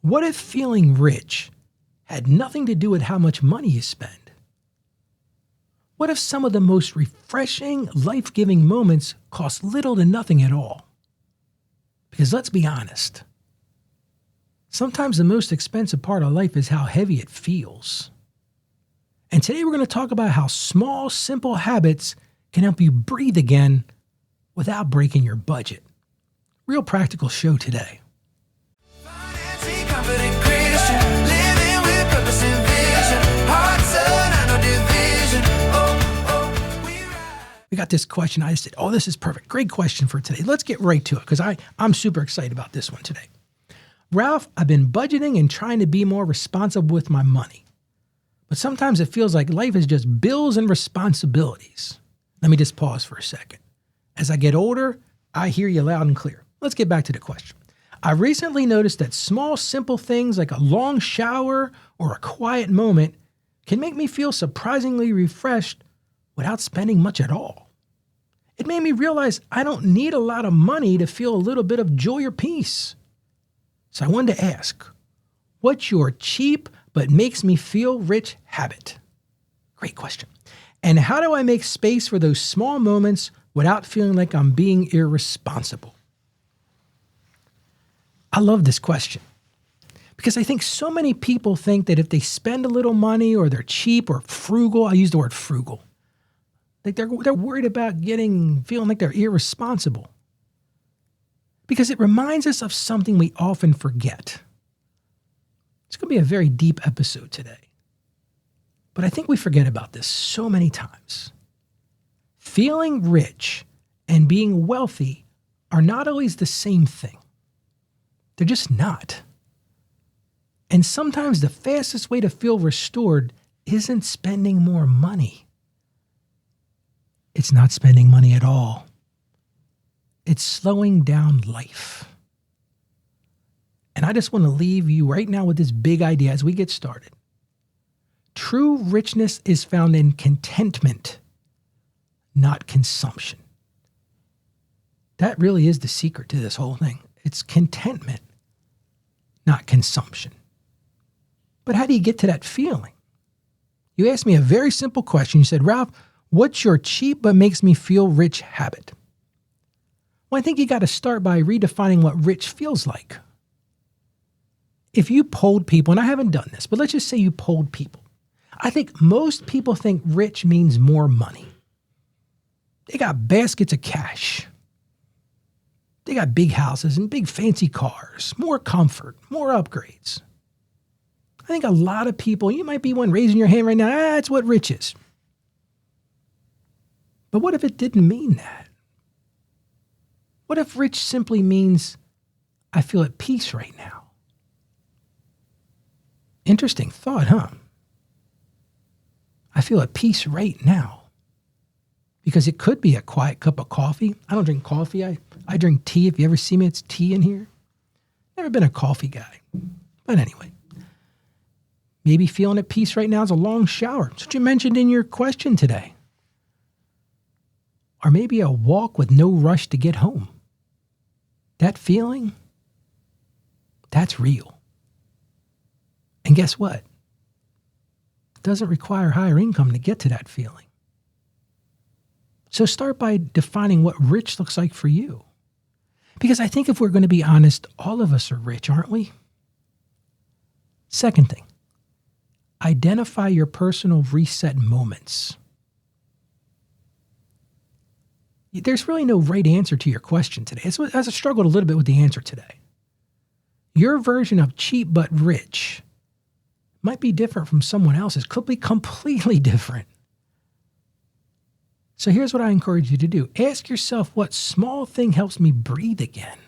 What if feeling rich had nothing to do with how much money you spend? What if some of the most refreshing, life-giving moments cost little to nothing at all? Because let's be honest, sometimes the most expensive part of life is how heavy it feels. And today we're going to talk about how small, simple habits can help you breathe again without breaking your budget. Real practical show today. We got this question. I said, this is perfect. Great question for today. Let's get right to it because I'm super excited about this one today. Ralph, I've been budgeting and trying to be more responsible with my money. But sometimes it feels like life is just bills and responsibilities. Let me just pause for a second. As I get older, I hear you loud and clear. Let's get back to the question. I recently noticed that small, simple things like a long shower or a quiet moment can make me feel surprisingly refreshed without spending much at all. It made me realize I don't need a lot of money to feel a little bit of joy or peace. So I wanted to ask, what's your cheap but makes me feel rich habit? Great question. And how do I make space for those small moments without feeling like I'm being irresponsible? I love this question because I think so many people think that if they spend a little money or they're cheap or frugal, I use the word frugal, like they're worried about feeling like they're irresponsible. Because it reminds us of something we often forget. It's going to be a very deep episode today. But I think we forget about this so many times. Feeling rich and being wealthy are not always the same thing. They're just not. And sometimes the fastest way to feel restored isn't spending more money. It's not spending money at all. It's slowing down life. And I just want to leave you right now with this big idea as we get started. True richness is found in contentment, not consumption. That really is the secret to this whole thing. It's contentment, not consumption. But how do you get to that feeling? You asked me a very simple question. You said, Ralph, what's your cheap but makes me feel rich habit? Well, I think you got to start by redefining what rich feels like. If you polled people, and I haven't done this, but let's just say you polled people. I think most people think rich means more money. They got baskets of cash. They got big houses and big fancy cars, more comfort, more upgrades. I think a lot of people, you might be one raising your hand right now, that's what rich is. But what if it didn't mean that? What if rich simply means I feel at peace right now? Interesting thought, huh? I feel at peace right now. Because it could be a quiet cup of coffee. I don't drink coffee. I drink tea. If you ever see me, it's tea in here. Never been a coffee guy. But anyway, maybe feeling at peace right now is a long shower. That's what you mentioned in your question today. Or maybe a walk with no rush to get home. That feeling, that's real. And guess what? It doesn't require higher income to get to that feeling. So start by defining what rich looks like for you. Because I think if we're going to be honest, all of us are rich, aren't we? Second thing, identify your personal reset moments. There's really no right answer to your question today. I struggled a little bit with the answer today. Your version of cheap but rich might be different from someone else's, could be completely different. So here's what I encourage you to do. Ask yourself, what small thing helps me breathe again?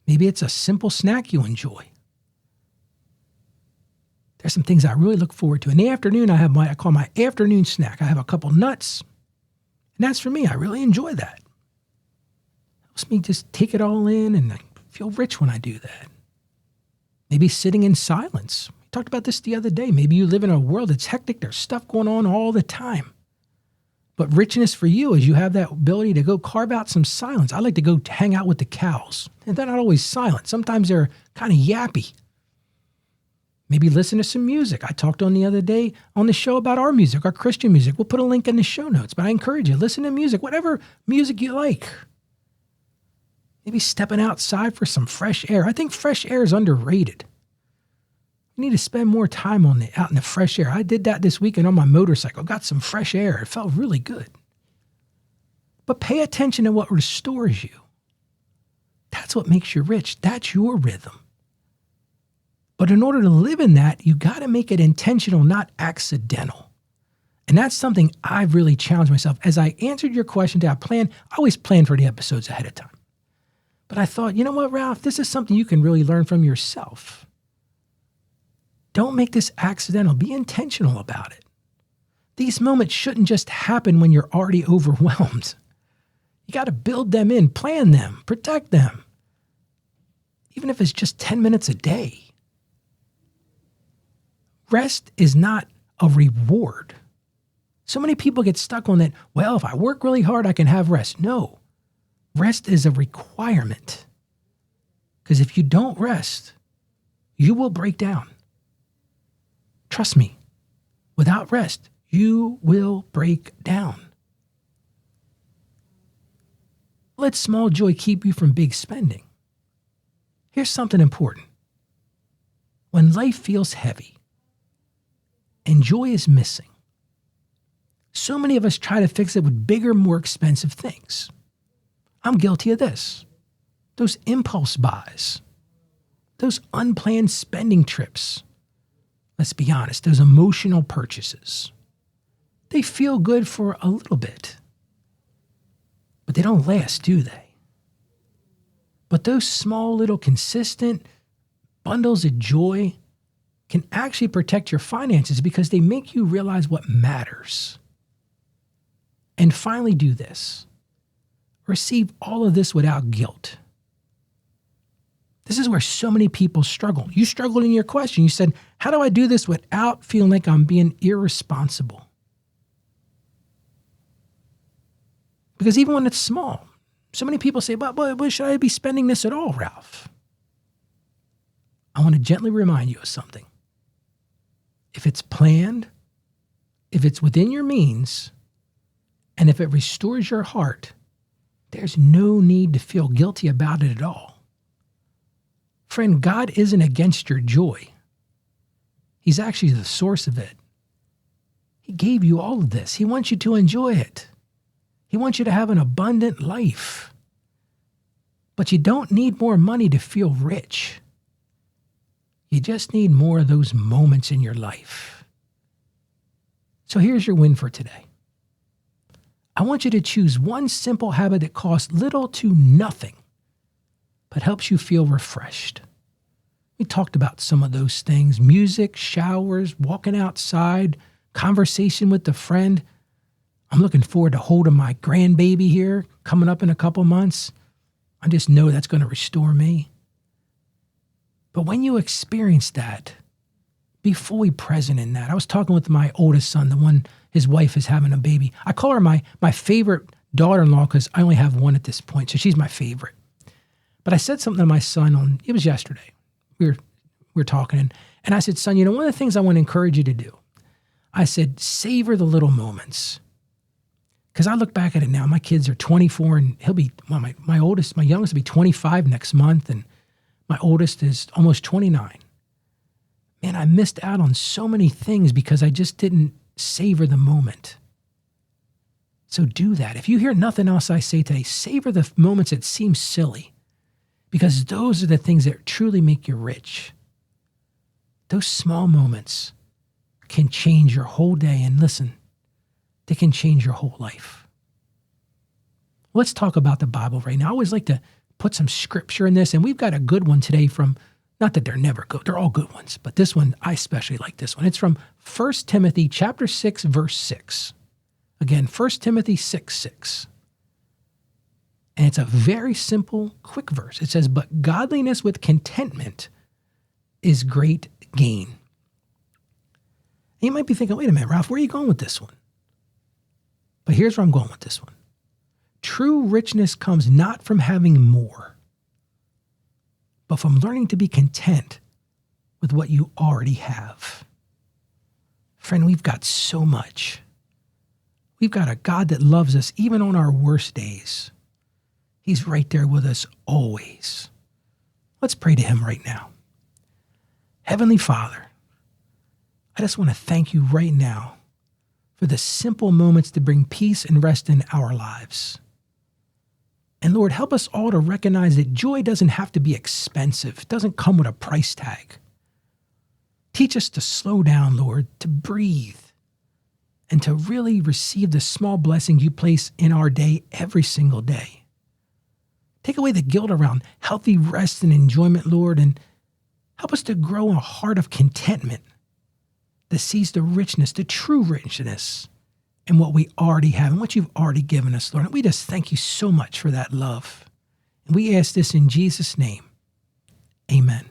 Maybe it's a simple snack you enjoy. There's some things I really look forward to. In the afternoon, I call my afternoon snack. I have a couple nuts. And that's for me. I really enjoy that. Helps me just take it all in and I feel rich when I do that. Maybe sitting in silence. We talked about this the other day. Maybe you live in a world that's hectic. There's stuff going on all the time. But richness for you is you have that ability to go carve out some silence. I like to go hang out with the cows. And they're not always silent. Sometimes they're kind of yappy. Maybe listen to some music. I talked on the other day on the show about our music, our Christian music. We'll put a link in the show notes, but I encourage you, listen to music, whatever music you like. Maybe stepping outside for some fresh air. I think fresh air is underrated. You need to spend more time out in the fresh air. I did that this weekend on my motorcycle. Got some fresh air. It felt really good. But pay attention to what restores you. That's what makes you rich. That's your rhythm. But in order to live in that, you got to make it intentional, not accidental. And that's something I've really challenged myself. As I answered your question, I always plan for the episodes ahead of time. But I thought, you know what, Ralph, this is something you can really learn from yourself. Don't make this accidental. Be intentional about it. These moments shouldn't just happen when you're already overwhelmed. You got to build them in, plan them, protect them. Even if it's just 10 minutes a day. Rest is not a reward. So many people get stuck on that, well, if I work really hard, I can have rest. No, rest is a requirement. Because if you don't rest, you will break down. Trust me, without rest, you will break down. Let small joy keep you from big spending. Here's something important. When life feels heavy and joy is missing, so many of us try to fix it with bigger, more expensive things. I'm guilty of this. Those impulse buys, those unplanned spending trips. Let's be honest, those emotional purchases. They feel good for a little bit, but they don't last, do they? But those small, little, consistent bundles of joy can actually protect your finances because they make you realize what matters. And finally, do this. Receive all of this without guilt. This is where so many people struggle. You struggled in your question. You said, how do I do this without feeling like I'm being irresponsible? Because even when it's small, so many people say, but should I be spending this at all, Ralph? I want to gently remind you of something. If it's planned, if it's within your means, and if it restores your heart, there's no need to feel guilty about it at all. Friend, God isn't against your joy. He's actually the source of it. He gave you all of this. He wants you to enjoy it. He wants you to have an abundant life. But you don't need more money to feel rich. You just need more of those moments in your life. So here's your win for today. I want you to choose one simple habit that costs little to nothing, but helps you feel refreshed. We talked about some of those things: music, showers, walking outside, conversation with a friend. I'm looking forward to holding my grandbaby here coming up in a couple months. I just know that's going to restore me. But when you experience that, be fully present in that. I was talking with my oldest son, the one his wife is having a baby. I call her my favorite daughter-in-law because I only have one at this point, so she's my favorite. But I said something to my son it was yesterday. We were talking, and I said, son, one of the things I want to encourage you to do, I said, savor the little moments. Because I look back at it now, my kids are 24, and my youngest will be 25 next month, and my oldest is almost 29. Man, I missed out on so many things because I just didn't savor the moment. So do that. If you hear nothing else I say today, savor the moments that seem silly, because those are the things that truly make you rich. Those small moments can change your whole day, and listen, they can change your whole life. Let's talk about the Bible right now. I always like to put some scripture in this, and we've got a good one today from, not that they're never good, they're all good ones, but this one, I especially like this one. It's from 1 Timothy chapter 6, verse 6. Again, 1 Timothy 6:6. And it's a very simple, quick verse. It says, but godliness with contentment is great gain. And you might be thinking, wait a minute, Ralph, where are you going with this one? But here's where I'm going with this one. True richness comes not from having more, but from learning to be content with what you already have. Friend, we've got so much. We've got a God that loves us even on our worst days. He's right there with us always. Let's pray to him right now. Heavenly Father, I just want to thank you right now for the simple moments to bring peace and rest in our lives. And Lord, help us all to recognize that joy doesn't have to be expensive. It doesn't come with a price tag. Teach us to slow down, Lord, to breathe, and to really receive the small blessings you place in our day every single day. Take away the guilt around healthy rest and enjoyment, Lord, and help us to grow a heart of contentment that sees the richness, the true richness in what we already have and what you've already given us, Lord. And we just thank you so much for that love. And we ask this in Jesus' name. Amen.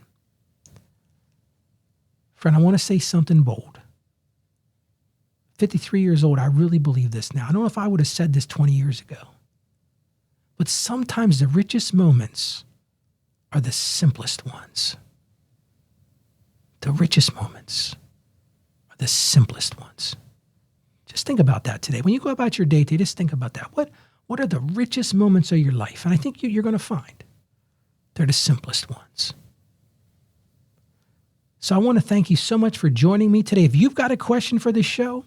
Friend, I want to say something bold. 53 years old, I really believe this now. I don't know if I would have said this 20 years ago. But sometimes the richest moments are the simplest ones. The richest moments are the simplest ones. Just think about that today. When you go about your day today, just think about that. What are the richest moments of your life? And I think you're going to find they're the simplest ones. So I want to thank you so much for joining me today. If you've got a question for this show,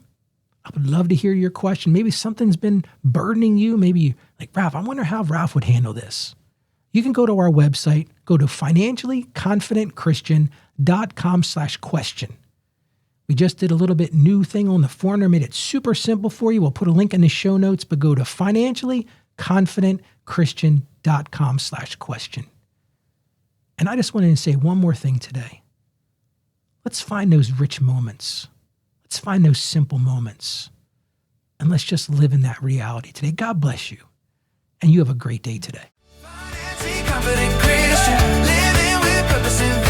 I would love to hear your question. Maybe something's been burdening you. Maybe you're like, Ralph, I wonder how Ralph would handle this. You can go to our website, go to financiallyconfidentchristian.com/question. We just did a little bit new thing on the form there, made it super simple for you. We'll put a link in the show notes, but go to financiallyconfidentchristian.com/question. And I just wanted to say one more thing today. Let's find those rich moments. Let's find those simple moments. And let's just live in that reality today. God bless you. And you have a great day today. Confident Christian, living with purpose and